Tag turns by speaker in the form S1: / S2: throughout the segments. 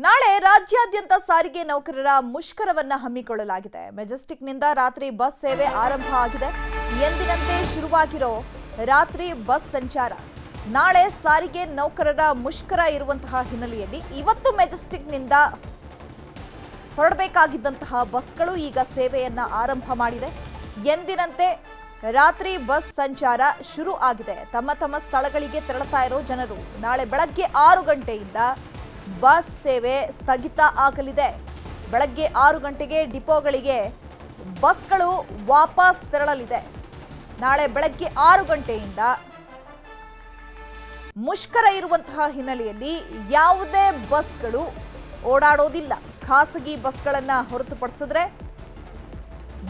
S1: ನಾಳೆ ರಾಜ್ಯಾದ್ಯಂತ ಸಾರಿಗೆ ನೌಕರರ ಮುಷ್ಕರವನ್ನ ಹಮ್ಮಿಕೊಳ್ಳಲಾಗಿದೆ. ಮೆಜೆಸ್ಟಿಕ್ನಿಂದ ರಾತ್ರಿ ಬಸ್ ಸೇವೆ ಆರಂಭ ಆಗಿದೆ. ಎಂದಿನಂತೆ ಶುರುವಾಗಿರೋ ರಾತ್ರಿ ಬಸ್ ಸಂಚಾರ ನಾಳೆ ಸಾರಿಗೆ ನೌಕರರ ಮುಷ್ಕರ ಇರುವಂತಹ ಹಿನ್ನೆಲೆಯಲ್ಲಿ ಇವತ್ತು ಮೆಜೆಸ್ಟಿಕ್ನಿಂದ ಹೊರಡಬೇಕಾಗಿದ್ದಂತಹ ಬಸ್ಗಳು ಈಗ ಸೇವೆಯನ್ನ ಆರಂಭ ಮಾಡಿದೆ. ಎಂದಿನಂತೆ ರಾತ್ರಿ ಬಸ್ ಸಂಚಾರ ಶುರು ಆಗಿದೆ. ತಮ್ಮ ತಮ್ಮ ಸ್ಥಳಗಳಿಗೆ ತೆರಳುತ್ತಾ ಇರೋ ಜನರು ನಾಳೆ ಬೆಳಗ್ಗೆ 6 ಗಂಟೆಯಿಂದ ಬಸ್ ಸೇವೆ ಸ್ಥಗಿತ ಆಗಲಿದೆ. ಬೆಳಗ್ಗೆ 6 ಗಂಟೆಗೆ ಡಿಪೋಗಳಿಗೆ ಬಸ್ಗಳು ವಾಪಸ್ ತೆರಳಲಿದೆ. ನಾಳೆ ಬೆಳಗ್ಗೆ 6 ಗಂಟೆಯಿಂದ ಮುಷ್ಕರ ಇರುವಂತಹ ಹಿನ್ನೆಲೆಯಲ್ಲಿ ಯಾವುದೇ ಬಸ್ಗಳು ಓಡಾಡೋದಿಲ್ಲ. ಖಾಸಗಿ ಬಸ್ಗಳನ್ನ ಹೊರತುಪಡಿಸಿದ್ರೆ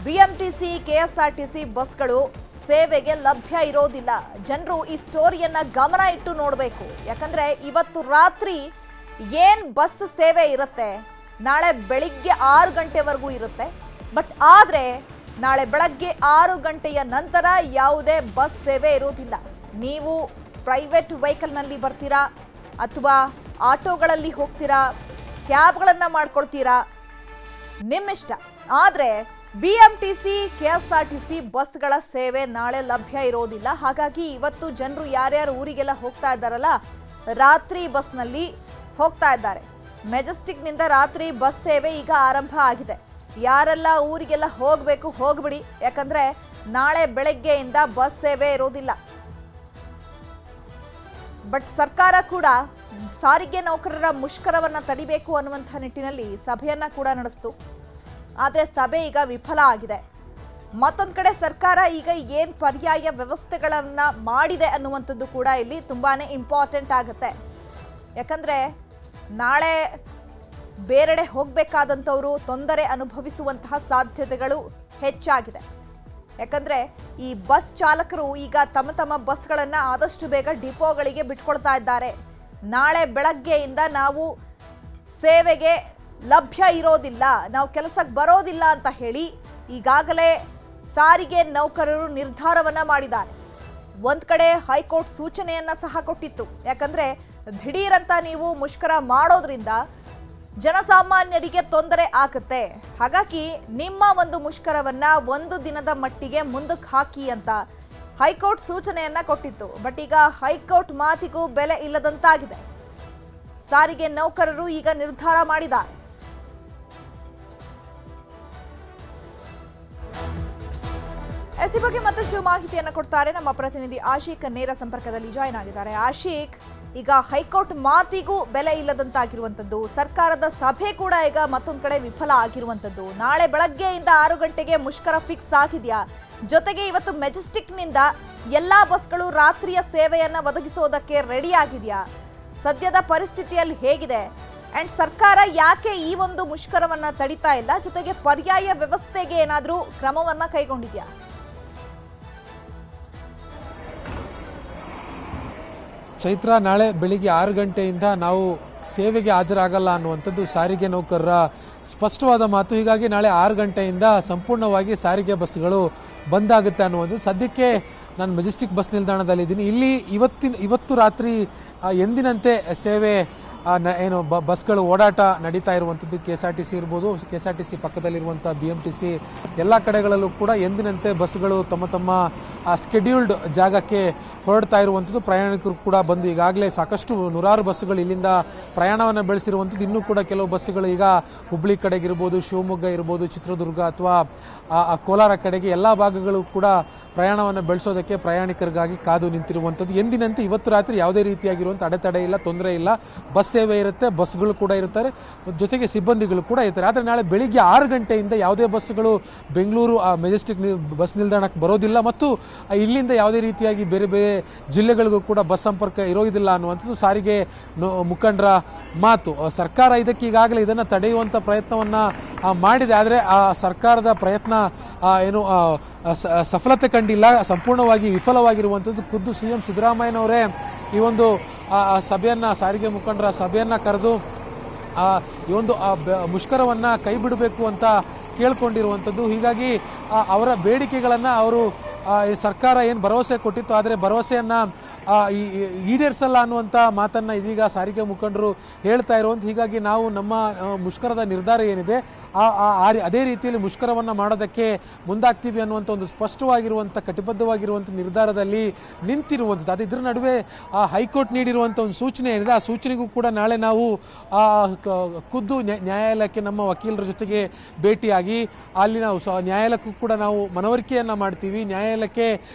S1: ಬಿಎಂಟಿಸಿ, ಕೆಎಸ್ಆರ್ಟಿಸಿ ಬಸ್ಗಳು ಸೇವೆಗೆ ಲಭ್ಯ ಇರೋದಿಲ್ಲ. ಜನರು ಈ ಸ್ಟೋರಿಯನ್ನ ಗಮನ ಇಟ್ಟು ನೋಡಬೇಕು. ಯಾಕಂದ್ರೆ ಇವತ್ತು ರಾತ್ರಿ ಏನ್ ಬಸ್ ಸೇವೆ ಇರುತ್ತೆ, ನಾಳೆ ಬೆಳಿಗ್ಗೆ 6 ಗಂಟೆವರೆಗೂ ಇರುತ್ತೆ. ಬಟ್ ಆದರೆ ನಾಳೆ ಬೆಳಗ್ಗೆ 6 ಗಂಟೆಯ ನಂತರ ಯಾವುದೇ ಬಸ್ ಸೇವೆ ಇರೋದಿಲ್ಲ. ನೀವು ಪ್ರೈವೇಟ್ ವೆಹಿಕಲ್ನಲ್ಲಿ ಬರ್ತೀರಾ ಅಥವಾ ಆಟೋಗಳಲ್ಲಿ ಹೋಗ್ತೀರಾ, ಕ್ಯಾಬ್ಗಳನ್ನು ಮಾಡ್ಕೊಳ್ತೀರಾ, ನಿಮ್ಮಿಷ್ಟ. ಆದರೆ ಬಿಎಂಟಿಸಿ, ಕೆಎಸ್ಆರ್ಟಿಸಿ ಬಸ್ಗಳ ಸೇವೆ ನಾಳೆ ಲಭ್ಯ ಇರೋದಿಲ್ಲ. ಹಾಗಾಗಿ ಇವತ್ತು ಜನರು ಯಾರ್ಯಾರು ಊರಿಗೆಲ್ಲ ಹೋಗ್ತಾ ಇದ್ದಾರಲ್ಲ, ರಾತ್ರಿ ಬಸ್ನಲ್ಲಿ ಹೋಗ್ತಾ ಇದ್ದಾರೆ. ಮೆಜೆಸ್ಟಿಕ್ನಿಂದ ರಾತ್ರಿ ಬಸ್ ಸೇವೆ ಈಗ ಆರಂಭ ಆಗಿದೆ. ಯಾರೆಲ್ಲ ಊರಿಗೆಲ್ಲ ಹೋಗಬೇಕು ಹೋಗ್ಬಿಡಿ, ಯಾಕಂದ್ರೆ ನಾಳೆ ಬೆಳಗ್ಗೆಯಿಂದ ಬಸ್ ಸೇವೆ ಇರೋದಿಲ್ಲ. ಬಟ್ ಸರ್ಕಾರ ಕೂಡ ಸಾರಿಗೆ ನೌಕರರ ಮುಷ್ಕರವನ್ನ ತಡಿಬೇಕು ಅನ್ನುವಂಥ ನಿಟ್ಟಿನಲ್ಲಿ ಸಭೆಯನ್ನ ಕೂಡ ನಡೆಸಿತು. ಆದರೆ ಸಭೆ ಈಗ ವಿಫಲ ಆಗಿದೆ. ಮತ್ತೊಂದು ಕಡೆ ಸರ್ಕಾರ ಈಗ ಏನು ಪರ್ಯಾಯ ವ್ಯವಸ್ಥೆಗಳನ್ನ ಮಾಡಿದೆ ಅನ್ನುವಂಥದ್ದು ಕೂಡ ಇಲ್ಲಿ ತುಂಬಾನೇ ಇಂಪಾರ್ಟೆಂಟ್ ಆಗುತ್ತೆ. ಯಾಕಂದ್ರೆ ನಾಳೆ ಬೇರೆಡೆ ಹೋಗಬೇಕಾದಂಥವರು ತೊಂದರೆ ಅನುಭವಿಸುವಂತಹ ಸಾಧ್ಯತೆಗಳು ಹೆಚ್ಚಾಗಿದೆ. ಯಾಕಂದ್ರೆ ಈ ಬಸ್ ಚಾಲಕರು ಈಗ ತಮ್ಮ ತಮ್ಮ ಬಸ್ಗಳನ್ನು ಆದಷ್ಟು ಬೇಗ ಡಿಪೋಗಳಿಗೆ ಬಿಟ್ಕೊಳ್ತಾ ಇದ್ದಾರೆ. ನಾಳೆ ಬೆಳಗ್ಗೆಯಿಂದ ನಾವು ಸೇವೆಗೆ ಲಭ್ಯ ಇರೋದಿಲ್ಲ, ನಾವು ಕೆಲಸಕ್ಕೆ ಬರೋದಿಲ್ಲ ಅಂತ ಹೇಳಿ ಈಗಾಗಲೇ ಸಾರಿಗೆ ನೌಕರರು ನಿರ್ಧಾರವನ್ನ ಮಾಡಿದ್ದಾರೆ. ಒಂದ್ ಕಡೆ ಹೈಕೋರ್ಟ್ ಸೂಚನೆಯನ್ನ ಸಹ ಕೊಟ್ಟಿತ್ತು. ಯಾಕಂದ್ರೆ ದಿಢೀರಂತ ನೀವು ಮುಷ್ಕರ ಮಾಡೋದ್ರಿಂದ ಜನಸಾಮಾನ್ಯರಿಗೆ ತೊಂದರೆ ಆಗುತ್ತೆ. ಹಾಗಾಗಿ ನಿಮ್ಮ ಒಂದು ಮುಷ್ಕರವನ್ನ 1 ದಿನದ ಮಟ್ಟಿಗೆ ಮುಂದಕ್ಕೆ ಹಾಕಿ ಅಂತ ಹೈಕೋರ್ಟ್ ಸೂಚನೆಯನ್ನ ಕೊಟ್ಟಿತ್ತು. ಬಟ್ ಈಗ ಹೈಕೋರ್ಟ್ ಮಾತಿಗೂ ಬೆಲೆ ಇಲ್ಲದಂತಾಗಿದೆ. ಸಾರಿಗೆ ನೌಕರರು ಈಗ ನಿರ್ಧಾರ ಮಾಡಿದ್ದಾರೆ. ಈ ಬಗ್ಗೆ ಮತ್ತಷ್ಟು ಮಾಹಿತಿಯನ್ನು ಕೊಡ್ತಾರೆ ನಮ್ಮ ಪ್ರತಿನಿಧಿ ಆಶಿಕ್. ನೇರ ಸಂಪರ್ಕದಲ್ಲಿ ಜಾಯ್ನ್ ಆಗಿದ್ದಾರೆ. ಆಶಿಕ್, ಈಗ ಹೈಕೋರ್ಟ್ ಮಾತಿಗೂ ಬೆಲೆ ಇಲ್ಲದಂತಾಗಿರುವಂಥದ್ದು, ಸರ್ಕಾರದ ಸಭೆ ಕೂಡ ಈಗ ಮತ್ತೊಂದು ಕಡೆ ವಿಫಲ ಆಗಿರುವಂಥದ್ದು, ನಾಳೆ ಬೆಳಗ್ಗೆಯಿಂದ 6 ಗಂಟೆಗೆ ಮುಷ್ಕರ ಫಿಕ್ಸ್ ಆಗಿದೆಯಾ? ಜೊತೆಗೆ ಇವತ್ತು ಮೆಜೆಸ್ಟಿಕ್ನಿಂದ ಎಲ್ಲಾ ಬಸ್ಗಳು ರಾತ್ರಿಯ ಸೇವೆಯನ್ನ ಒದಗಿಸೋದಕ್ಕೆ ರೆಡಿ ಆಗಿದೆಯಾ? ಸದ್ಯದ ಪರಿಸ್ಥಿತಿಯಲ್ಲಿ ಹೇಗಿದೆ? ಅಂಡ್ ಸರ್ಕಾರ ಯಾಕೆ ಈ ಒಂದು ಮುಷ್ಕರವನ್ನ ತಡಿತಾ ಇಲ್ಲ? ಜೊತೆಗೆ ಪರ್ಯಾಯ ವ್ಯವಸ್ಥೆಗೆ ಏನಾದರೂ ಕ್ರಮವನ್ನ ಕೈಗೊಂಡಿದೆಯಾ?
S2: ಚೈತ್ರ, ನಾಳೆ ಬೆಳಿಗ್ಗೆ 6 ಗಂಟೆಯಿಂದ ನಾವು ಸೇವೆಗೆ ಹಾಜರಾಗಲ್ಲ ಅನ್ನುವಂಥದ್ದು ಸಾರಿಗೆ ನೌಕರರ ಸ್ಪಷ್ಟವಾದ ಮಾತು. ಹೀಗಾಗಿ ನಾಳೆ 6 ಗಂಟೆಯಿಂದ ಸಂಪೂರ್ಣವಾಗಿ ಸಾರಿಗೆ ಬಸ್ಗಳು ಬಂದ್ ಆಗುತ್ತೆ ಅನ್ನುವಂಥದ್ದು. ಸದ್ಯಕ್ಕೆ ನಾನು ಮೆಜೆಸ್ಟಿಕ್ ಬಸ್ ನಿಲ್ದಾಣದಲ್ಲಿದ್ದೀನಿ. ಇಲ್ಲಿ ಇವತ್ತು ರಾತ್ರಿ ಎಂದಿನಂತೆ ಸೇವೆ ಏನು ಬಸ್ಗಳು ಓಡಾಟ ನಡೀತಾ ಇರುವಂಥದ್ದು. ಕೆಎಸ್ಆರ್ಟಿಸಿ ಇರ್ಬೋದು, ಕೆಎಸ್ಆರ್ಟಿಸಿ ಪಕ್ಕದಲ್ಲಿರುವಂಥ ಬಿಎಂಟಿಸಿ ಎಲ್ಲ ಕಡೆಗಳಲ್ಲೂ ಕೂಡ ಎಂದಿನಂತೆ ಬಸ್ಗಳು ತಮ್ಮ ತಮ್ಮ ಸ್ಕೆಡ್ಯೂಲ್ಡ್ ಜಾಗಕ್ಕೆ ಹೊರಡ್ತಾ ಇರುವಂಥದ್ದು. ಪ್ರಯಾಣಿಕರು ಕೂಡ ಬಂದು ಈಗಾಗಲೇ ಸಾಕಷ್ಟು ನೂರಾರು ಬಸ್ಸುಗಳು ಇಲ್ಲಿಂದ ಪ್ರಯಾಣವನ್ನು ಬೆಳೆಸಿರುವಂಥದ್ದು. ಇನ್ನೂ ಕೂಡ ಕೆಲವು ಬಸ್ಸುಗಳು ಈಗ ಹುಬ್ಳಿ ಕಡೆಗಿರ್ಬೋದು, ಶಿವಮೊಗ್ಗ ಇರ್ಬೋದು, ಚಿತ್ರದುರ್ಗ ಅಥವಾ ಕೋಲಾರ ಕಡೆಗೆ ಎಲ್ಲ ಭಾಗಗಳು ಕೂಡ ಪ್ರಯಾಣವನ್ನು ಬೆಳೆಸೋದಕ್ಕೆ ಪ್ರಯಾಣಿಕರಿಗಾಗಿ ಕಾದು ನಿಂತಿರುವಂಥದ್ದು. ಎಂದಿನಂತೆ ಇವತ್ತು ರಾತ್ರಿ ಯಾವುದೇ ರೀತಿಯಾಗಿರುವಂಥ ಅಡೆತಡೆ ಇಲ್ಲ, ತೊಂದರೆ ಇಲ್ಲ. ಬಸ್ ಸೇವೆ ಇರುತ್ತೆ, ಬಸ್ಗಳು ಕೂಡ ಇರ್ತಾರೆ, ಜೊತೆಗೆ ಸಿಬ್ಬಂದಿಗಳು ಕೂಡ ಇರ್ತಾರೆ. ಆದರೆ ನಾಳೆ ಬೆಳಿಗ್ಗೆ 6 ಗಂಟೆಯಿಂದ ಯಾವುದೇ ಬಸ್ಗಳು ಬೆಂಗಳೂರು ಮೆಜೆಸ್ಟಿಕ್ ಬಸ್ ನಿಲ್ದಾಣಕ್ಕೆ ಬರೋದಿಲ್ಲ ಮತ್ತು ಇಲ್ಲಿಂದ ಯಾವುದೇ ರೀತಿಯಾಗಿ ಬೇರೆ ಬೇರೆ ಜಿಲ್ಲೆಗಳಿಗೂ ಕೂಡ ಬಸ್ ಸಂಪರ್ಕ ಇರೋದಿಲ್ಲ ಅನ್ನುವಂಥದ್ದು ಸಾರಿಗೆ ಮುಖಂಡರ ಮಾತು. ಸರ್ಕಾರ ಇದಕ್ಕೆ ಈಗಾಗಲೇ ಇದನ್ನು ತಡೆಯುವಂಥ ಪ್ರಯತ್ನವನ್ನ ಮಾಡಿದೆ. ಆದರೆ ಆ ಸರ್ಕಾರದ ಪ್ರಯತ್ನ ಏನು ಸಫಲತೆ ಕಂಡಿಲ್ಲ, ಸಂಪೂರ್ಣವಾಗಿ ವಿಫಲವಾಗಿರುವಂಥದ್ದು. ಖುದ್ದು ಸಿಎಂ ಸಿದ್ದರಾಮಯ್ಯನವರೇ ಈ ಒಂದು ಸಭೆಯನ್ನ, ಸಾರಿಗೆ ಮುಖಂಡರ ಸಭೆಯನ್ನ ಕರೆದು ಈ ಒಂದು ಮುಷ್ಕರವನ್ನ ಕೈ ಬಿಡಬೇಕು ಅಂತ ಕೇಳ್ಕೊಂಡಿರುವಂಥದ್ದು. ಹೀಗಾಗಿ ಅವರ ಬೇಡಿಕೆಗಳನ್ನ ಅವರು ಈ ಸರ್ಕಾರ ಏನು ಭರವಸೆ ಕೊಟ್ಟಿತ್ತು, ಆದರೆ ಭರವಸೆಯನ್ನ ಈಡೇರಿಸಲ್ಲ ಅನ್ನುವಂಥ ಮಾತನ್ನ ಇದೀಗ ಸಾರಿಗೆ ಮುಖಂಡರು ಹೇಳ್ತಾ ಇರುವಂತ. ಹೀಗಾಗಿ ನಾವು ನಮ್ಮ ಮುಷ್ಕರದ ನಿರ್ಧಾರ ಏನಿದೆ ಅದೇ ರೀತಿಯಲ್ಲಿ ಮುಷ್ಕರವನ್ನು ಮಾಡೋದಕ್ಕೆ ಮುಂದಾಗ್ತೀವಿ ಅನ್ನುವಂಥ ಒಂದು ಸ್ಪಷ್ಟವಾಗಿರುವಂಥ ಕಟಿಬದ್ಧವಾಗಿರುವಂಥ ನಿರ್ಧಾರದಲ್ಲಿ ನಿಂತಿರುವಂಥದ್ದು. ಅದು ಇದರ ನಡುವೆ ಹೈಕೋರ್ಟ್ ನೀಡಿರುವಂಥ ಒಂದು ಸೂಚನೆ ಏನಿದೆ, ಆ ಸೂಚನೆಗೂ ಕೂಡ ನಾಳೆ ನಾವು ಖುದ್ದು ನ್ಯಾಯಾಲಯಕ್ಕೆ ನಮ್ಮ ವಕೀಲರ ಜೊತೆಗೆ ಭೇಟಿಯಾಗಿ ಅಲ್ಲಿ ನಾವು ನ್ಯಾಯಾಲಯಕ್ಕೂ ಕೂಡ ನಾವು ಮನವರಿಕೆಯನ್ನು ಮಾಡ್ತೀವಿ. ನ್ಯಾಯಾಲಯಕ್ಕೆ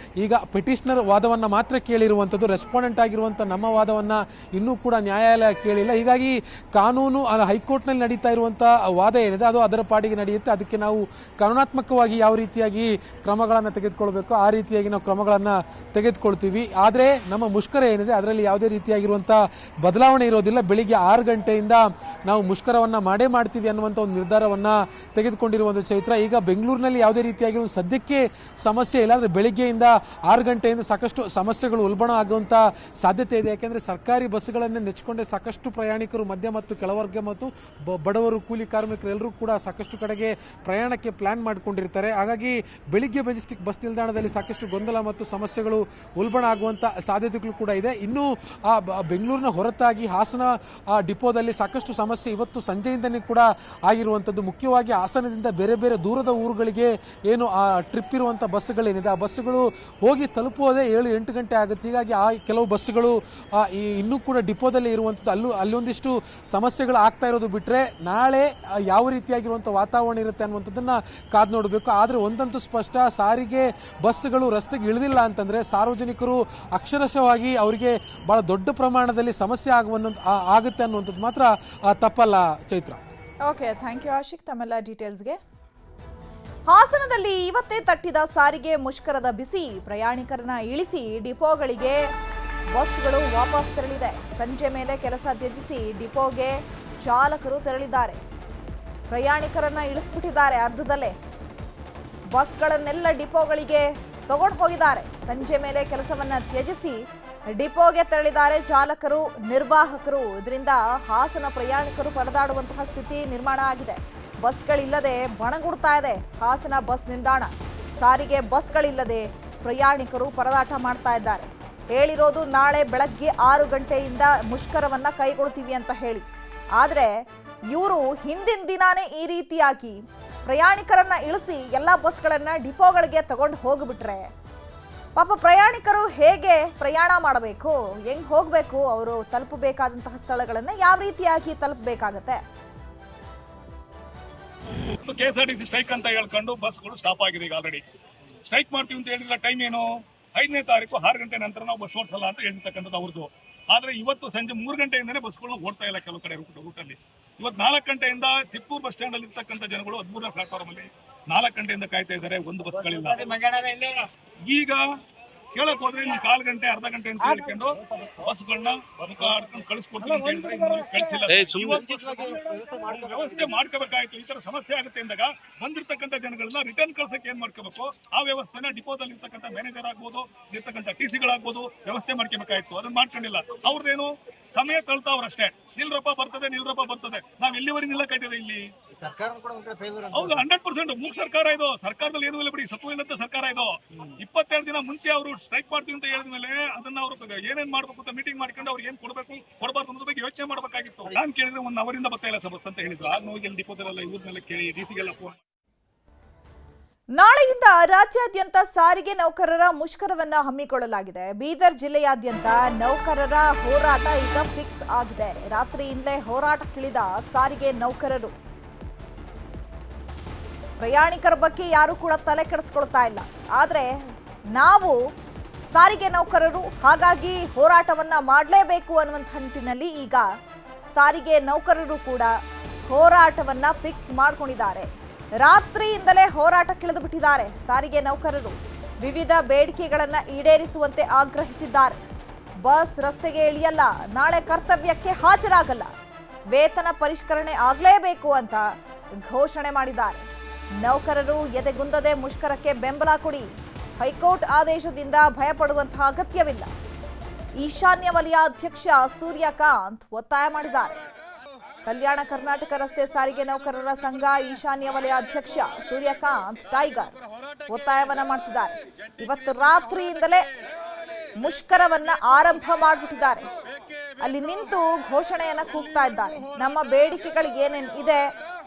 S2: ಈಗ ಪೆಟಿಷನರ್ ವಾದವನ್ನು ಮಾತ್ರ ಕೇಳಿರುವಂಥದ್ದು, ರೆಸ್ಪಾಂಡೆಂಟ್ ಆಗಿರುವಂಥ ನಮ್ಮ ವಾದವನ್ನು ಇನ್ನೂ ಕೂಡ ನ್ಯಾಯಾಲಯ ಕೇಳಿಲ್ಲ. ಹೀಗಾಗಿ ಕಾನೂನು ಹೈಕೋರ್ಟ್ನಲ್ಲಿ ನಡೀತಾ ಇರುವಂಥ ವಾದ ಏನಿದೆ ಅದು ಅದರ ಪಾಡಿಗೆ ನಡೆಯುತ್ತೆ. ಅದಕ್ಕೆ ನಾವು ಕಾನೂನಾತ್ಮಕವಾಗಿ ಯಾವ ರೀತಿಯಾಗಿ ಕ್ರಮಗಳನ್ನು ತೆಗೆದುಕೊಳ್ಬೇಕು ಆ ರೀತಿಯಾಗಿ ನಾವು ಕ್ರಮಗಳನ್ನು ತೆಗೆದುಕೊಳ್ತೀವಿ. ಆದರೆ ನಮ್ಮ ಮುಷ್ಕರ ಏನಿದೆ ಅದರಲ್ಲಿ ಯಾವುದೇ ರೀತಿಯಾಗಿರುವಂಥ ಬದಲಾವಣೆ ಇರೋದಿಲ್ಲ. ಬೆಳಿಗ್ಗೆ 6 ಗಂಟೆಯಿಂದ ನಾವು ಮುಷ್ಕರವನ್ನು ಮಾಡ್ತೀವಿ ಅನ್ನುವಂಥ ಒಂದು ನಿರ್ಧಾರವನ್ನು ತೆಗೆದುಕೊಂಡಿರುವಂಥ ಚೈತ್ರ. ಈಗ ಬೆಂಗಳೂರಿನಲ್ಲಿ ಯಾವುದೇ ರೀತಿಯಾಗಿರುವ ಸದ್ಯಕ್ಕೆ ಸಮಸ್ಯೆ ಇಲ್ಲ. ಆದರೆ ಬೆಳಿಗ್ಗೆಯಿಂದ 6 ಗಂಟೆಯಿಂದ ಸಾಕಷ್ಟು ಸಮಸ್ಯೆಗಳು ಉಲ್ಬಣ ಆಗುವಂಥ ಸಾಧ್ಯತೆ ಇದೆ. ಯಾಕೆಂದರೆ ಸರ್ಕಾರಿ ಬಸ್ಗಳನ್ನು ನೆಚ್ಚಿಕೊಂಡೆ ಸಾಕಷ್ಟು ಪ್ರಯಾಣಿಕರು ಮಧ್ಯ ಮತ್ತು ಕೆಳವರ್ಗ ಮತ್ತು ಬಡವರು, ಕೂಲಿ ಕಾರ್ಮಿಕರು ಎಲ್ಲರೂ ಕೂಡ ಸಾಕಷ್ಟು ಕಡೆಗೆ ಪ್ರಯಾಣಕ್ಕೆ ಪ್ಲಾನ್ ಮಾಡಿಕೊಂಡಿರ್ತಾರೆ. ಹಾಗಾಗಿ ಬೆಳಿಗ್ಗೆ ಮೆಜೆಸ್ಟಿಕ್ ಬಸ್ ನಿಲ್ದಾಣದಲ್ಲಿ ಸಾಕಷ್ಟು ಗೊಂದಲ ಮತ್ತು ಸಮಸ್ಯೆಗಳು ಉಲ್ಬಣ ಆಗುವಂಥ ಸಾಧ್ಯತೆಗಳು ಕೂಡ ಇದೆ. ಇನ್ನು ಬೆಂಗಳೂರಿನ ಹೊರತಾಗಿ ಹಾಸನ ಡಿಪೋದಲ್ಲಿ ಸಾಕಷ್ಟು ಸಮಸ್ಯೆ ಇವತ್ತು ಸಂಜೆಯಿಂದನೇ ಕೂಡ ಆಗಿರುವಂಥದ್ದು. ಮುಖ್ಯವಾಗಿ ಹಾಸನದಿಂದ ಬೇರೆ ಬೇರೆ ದೂರದ ಊರುಗಳಿಗೆ ಏನು ಟ್ರಿಪ್ ಇರುವಂಥ ಬಸ್ಸುಗಳೇನಿದೆ ಆ ಬಸ್ಸುಗಳು ಹೋಗಿ ತಲುಪುವುದೇ 7-8 ಗಂಟೆ ಆಗುತ್ತೆ. ಹೀಗಾಗಿ ಕೆಲವು ಬಸ್ಸುಗಳು ಇನ್ನೂ ಕೂಡ ಡಿಪೋದಲ್ಲಿ ಇರುವಂಥದ್ದು ಅಲ್ಲೊಂದಿಷ್ಟು ಸಮಸ್ಯೆಗಳು ಆಗ್ತಾ ಇರೋದು ಬಿಟ್ಟರೆ ನಾಳೆ ಯಾವ ರೀತಿಯಾಗಿರುವಂಥ ವಾತಾವರಣ ಇರುತ್ತೆ ಅನ್ನುವಂಥದ್ದನ್ನು ಕಾದು ನೋಡಬೇಕು. ಆದರೆ ಒಂದಂತೂ ಸ್ಪಷ್ಟ, ಸಾರಿಗೆ ಬಸ್ಸುಗಳು ರಸ್ತೆಗೆ ಇಳಿದಿಲ್ಲ ಅಂತಂದರೆ ಸಾರ್ವಜನಿಕರು ಅಕ್ಷರಶಃವಾಗಿ ಅವರಿಗೆ ಬಹಳ ದೊಡ್ಡ ಪ್ರಮಾಣದಲ್ಲಿ ಸಮಸ್ಯೆ ಆಗುತ್ತೆ ಅನ್ನುವಂಥದ್ದು ಮಾತ್ರ ತಪ್ಪಲ್ಲ Chaitra.
S1: Okay, thank you Ashiq ತಮ್ಮೆಲ್ಲ ಡೀಟೇಲ್ಸ್ಗೆ. ಹಾಸನದಲ್ಲಿ ಇವತ್ತೇ ತಟ್ಟಿದ ಸಾರಿಗೆ ಮುಷ್ಕರದ ಬಿಸಿ, ಪ್ರಯಾಣಿಕರನ್ನ ಇಳಿಸಿ ಡಿಪೋಗಳಿಗೆ ಬಸ್ಗಳು ವಾಪಸ್ ತೆರಳಿದೆ. ಸಂಜೆ ಮೇಲೆ ಕೆಲಸ ತ್ಯಜಿಸಿ ಡಿಪೋಗೆ ಚಾಲಕರು ತೆರಳಿದ್ದಾರೆ. ಪ್ರಯಾಣಿಕರನ್ನ ಇಳಿಸ್ಬಿಟ್ಟಿದ್ದಾರೆ. ಅರ್ಧದಲ್ಲೇ ಬಸ್ಗಳನ್ನೆಲ್ಲ ಡಿಪೋಗಳಿಗೆ ತಗೊಂಡು ಹೋಗಿದ್ದಾರೆ. ಸಂಜೆ ಮೇಲೆ ಕೆಲಸವನ್ನ ತ್ಯಜಿಸಿ ಡಿಪೋಗೆ ತೆರಳಿದ್ದಾರೆ ಚಾಲಕರು, ನಿರ್ವಾಹಕರು. ಇದರಿಂದ ಹಾಸನ ಪ್ರಯಾಣಿಕರು ಪರದಾಡುವಂತಹ ಸ್ಥಿತಿ ನಿರ್ಮಾಣ ಆಗಿದೆ. ಬಸ್ಗಳಿಲ್ಲದೆ ಬಣಗುಡ್ತಾ ಇದೆ ಹಾಸನ ಬಸ್ ನಿಲ್ದಾಣ. ಸಾರಿಗೆ ಬಸ್ಗಳಿಲ್ಲದೆ ಪ್ರಯಾಣಿಕರು ಪರದಾಟ ಮಾಡ್ತಾ ಇದ್ದಾರೆ. ಹೇಳಿರೋದು ನಾಳೆ ಬೆಳಗ್ಗೆ 6 ಗಂಟೆಯಿಂದ ಮುಷ್ಕರವನ್ನ ಕೈಗೊಳ್ತೀವಿ ಅಂತ ಹೇಳಿ. ಆದರೆ ಇವರು ಹಿಂದಿನ ದಿನಾನೇ ಈ ರೀತಿಯಾಗಿ ಪ್ರಯಾಣಿಕರನ್ನ ಇಳಿಸಿ ಎಲ್ಲ ಬಸ್ಗಳನ್ನ ಡಿಪೋಗಳಿಗೆ ತಗೊಂಡು ಹೋಗ್ಬಿಟ್ರೆ ಪಾಪ ಪ್ರಯಾಣಿಕರು ಹೇಗೆ ಪ್ರಯಾಣ ಮಾಡಬೇಕು, ಹೆಂಗ್ ಹೋಗ್ಬೇಕು, ಅವರು ತಲುಪಬೇಕಾದಂತಹ ಸ್ಥಳಗಳನ್ನ ಯಾವ ರೀತಿಯಾಗಿ ತಲುಪಬೇಕಾಗತ್ತೆ?
S3: ಕೆಎಸ್ಆರ್ಟಿಸಿ ಸ್ಟ್ರೈಕ್ ಅಂತ ಹೇಳ್ಕೊಂಡು ಬಸ್ಗಳು ಸ್ಟಾಪ್ ಆಗಿದೆ. ಈಗ ಆಲ್ರೆಡಿ ಸ್ಟ್ರೈಕ್ ಮಾಡ್ತೀವಿ ಅಂತ ಹೇಳಿದ್ರೆ ಟೈಮ್ ಏನು, 5ನೇ ತಾರೀಕು 6 ಗಂಟೆ ನಂತರ ನಾವು ಬಸ್ ಓಡಿಸಲ್ಲ ಅಂತ ಹೇಳ್ತಕ್ಕಂಥದ್ದು ಅವ್ರದ್ದು. ಆದ್ರೆ ಇವತ್ತು ಸಂಜೆ 3 ಗಂಟೆಯಿಂದನೇ ಬಸ್ಗಳನ್ನ ಓಡ್ತಾ ಇಲ್ಲ ಕೆಲವು ಕಡೆ ರೂಟಲ್ಲಿ. ಇವತ್ತು 4 ಗಂಟೆಯಿಂದ ತಿಪ್ಪೂರು ಬಸ್ ಸ್ಟ್ಯಾಂಡ್ ಅಲ್ಲಿ ಇರ್ತಕ್ಕಂಥ ಜನಗಳು 13ನೇ ಪ್ಲಾಟ್ಫಾರ್ಮ್ ಅಲ್ಲಿ 4 ಗಂಟೆಯಿಂದ ಕಾಯ್ತಾ ಇದ್ದಾರೆ. ಒಂದು ಬಸ್ಗಳಿಲ್ಲ. ಈಗ ಕೇಳಕ್ ಹೋದ್ರೆ ಇನ್ನು 1/4 ಗಂಟೆ ಅರ್ಧ ಗಂಟೆ ಅಂತ ಹೇಳ್ಕೊಂಡು ಬಸ್ಗಳನ್ನ ಕಳಿಸ್ಕೊಡ್ತೀವಿ ಅಂತ ಹೇಳಿದ್ರೆ ಕಳಿಸಿಲ್ಲ. ವ್ಯವಸ್ಥೆ ಮಾಡ್ಕೋಬೇಕಾಯ್ತು. ಈ ತರ ಸಮಸ್ಯೆ ಆಗುತ್ತೆ ಅಂದಾಗ ಬಂದಿರ್ತಕ್ಕಂಥ ಜನಗಳನ್ನ ರಿಟರ್ನ್ ಕಳ್ಸಕ್ಕೆ ಏನ್ ಮಾಡ್ಕೋಬೇಕು, ಆ ವ್ಯವಸ್ಥೆನ ಡಿಪೋದಲ್ಲಿ ಇರ್ತಕ್ಕಂಥ ಮ್ಯಾನೇಜರ್ ಆಗ್ಬೋದು, ಇರ್ತಕ್ಕಂಥ ಟಿಸಿಗಳಾಗ್ಬೋದು ವ್ಯವಸ್ಥೆ ಮಾಡ್ಕೋಬೇಕಾಯ್ತು. ಅದನ್ನ ಮಾಡ್ಕೊಂಡಿಲ್ಲ. ಅವ್ರದ್ದೇನು ಸಮಯ ತಳ್ತಾವ್ರಷ್ಟೇ. ನಿಲ್ರಪ್ಪ ಬರ್ತದೆ. ನಾವ್ ಎಲ್ಲಿವರೆಗೆ ನಿಲ್ಲಕ್ಕಾಯ್ತದೆ ಇಲ್ಲಿ? ಹೌದು, 100% ಮೂಕ್ ಸರ್ಕಾರ ಇದು. ಸರ್ಕಾರದಲ್ಲಿ ಏನೂ ಇಲ್ಲ ಬಿಡಿ, ಸತ್ವ ಇಲ್ಲದ ಸರ್ಕಾರ ಇದು. 22 ದಿನ ಮುಂಚೆ ಅವರು ಸ್ಟ್ರೈಕ್ ಮಾಡ್ತೀವಿ ಅಂತ ಹೇಳಿದ್ಮೇಲೆ ಅದನ್ನ ಅವರು ಏನೇನ್ ಮಾಡ್ಬೇಕು ಅಂತ ಮೀಟಿಂಗ್ ಮಾಡ್ಕೊಂಡು ಅವ್ರಿಗೆ ಏನ್ ಕೊಡ್ಬೇಕು ಕೊಡಬಾರ್ದು ಅನ್ನೋದ್ರ ಬಗ್ಗೆ ಯೋಚನೆ ಮಾಡ್ಬೇಕಾಗಿತ್ತು. ನಾನ್ ಕೇಳಿದ್ರೆ 1 ಅವರಿಂದ ಬರ್ತಾ ಇಲ್ಲ ಬಸ್ ಅಂತ ಹೇಳಿದ್ರು. ಆಗ ಹೋಗಿ ಡಿಪೋದಲ್ಲ ಇವ್ರನ್ನೆಲ್ಲ ಕೇಳಿ ಡಿಸಿಗೆಲ್ಲ ಫೋನ್.
S1: ನಾಳೆಯಿಂದ ರಾಜ್ಯಾದ್ಯಂತ ಸಾರಿಗೆ ನೌಕರರ ಮುಷ್ಕರವನ್ನ ಹಮ್ಮಿಕೊಳ್ಳಲಾಗಿದೆ. ಬೀದರ್ ಜಿಲ್ಲೆಯಾದ್ಯಂತ ನೌಕರರ ಹೋರಾಟ ಈಗ ಫಿಕ್ಸ್ ಆಗಿದೆ. ರಾತ್ರಿಯಿಂದಲೇ ಹೋರಾಟಕ್ಕಿಳಿದ ಸಾರಿಗೆ ನೌಕರರು. ಪ್ರಯಾಣಿಕರ ಬಗ್ಗೆ ಯಾರು ಕೂಡ ತಲೆ ಕೆಡಿಸ್ಕೊಳ್ತಾ ಇಲ್ಲ. ಆದರೆ ನಾವು ಸಾರಿಗೆ ನೌಕರರು, ಹಾಗಾಗಿ ಹೋರಾಟವನ್ನ ಮಾಡಲೇಬೇಕು ಅನ್ನುವಂಥ ನಿಟ್ಟಿನಲ್ಲಿ ಈಗ ಸಾರಿಗೆ ನೌಕರರು ಕೂಡ ಹೋರಾಟವನ್ನ ಫಿಕ್ಸ್ ಮಾಡ್ಕೊಂಡಿದ್ದಾರೆ. ರಾತ್ರಿಯಿಂದಲೇ ಹೋರಾಟಕ್ಕಿಳಿದು ಬಿಟ್ಟಿದ್ದಾರೆ ಸಾರಿಗೆ ನೌಕರರು. ವಿವಿಧ ಬೇಡಿಕೆಗಳನ್ನು ಈಡೇರಿಸುವಂತೆ ಆಗ್ರಹಿಸಿದ್ದಾರೆ. ಬಸ್ ರಸ್ತೆಗೆ ಇಳಿಯಲ್ಲ, ನಾಳೆ ಕರ್ತವ್ಯಕ್ಕೆ ಹಾಜರಾಗಲ್ಲ, ವೇತನ ಪರಿಷ್ಕರಣೆ ಆಗಲೇಬೇಕು ಅಂತ ಘೋಷಣೆ ಮಾಡಿದ್ದಾರೆ. ನೌಕರರು ಎದೆಗುಂದದೆ ಮುಷ್ಕರಕ್ಕೆ ಬೆಂಬಲ ಕೊಡಿ. ಹೈಕೋರ್ಟ್ ಆದೇಶದಿಂದ ಭಯಪಡುವಂತಹ ಅಗತ್ಯವಿಲ್ಲ. ಈಶಾನ್ಯ ವಲಯ ಅಧ್ಯಕ್ಷ ಸೂರ್ಯಕಾಂತ್ ಒತ್ತಾಯ ಮಾಡಿದ್ದಾರೆ. ಕಲ್ಯಾಣ ಕರ್ನಾಟಕ ರಸ್ತೆ ಸಾರಿಗೆ ನೌಕರರ ಸಂಘ ಈಶಾನ್ಯ ವಲಯ ಅಧ್ಯಕ್ಷ ಸೂರ್ಯಕಾಂತ್ ಟೈಗರ್ ಒತ್ತಾಯವನ್ನ ಮಾಡ್ತಿದ್ದಾರೆ. ಇವತ್ತು ರಾತ್ರಿಯಿಂದಲೇ ಮುಷ್ಕರವನ್ನ ಆರಂಭ ಮಾಡಿಬಿಟ್ಟಿದ್ದಾರೆ. ಅಲ್ಲಿ ನಿಂತು ಘೋಷಣೆಯನ್ನ ಕೂಗ್ತಾ ಇದ್ದಾರೆ. ನಮ್ಮ ಬೇಡಿಕೆಗಳು ಏನೇನ್ ಇದೆ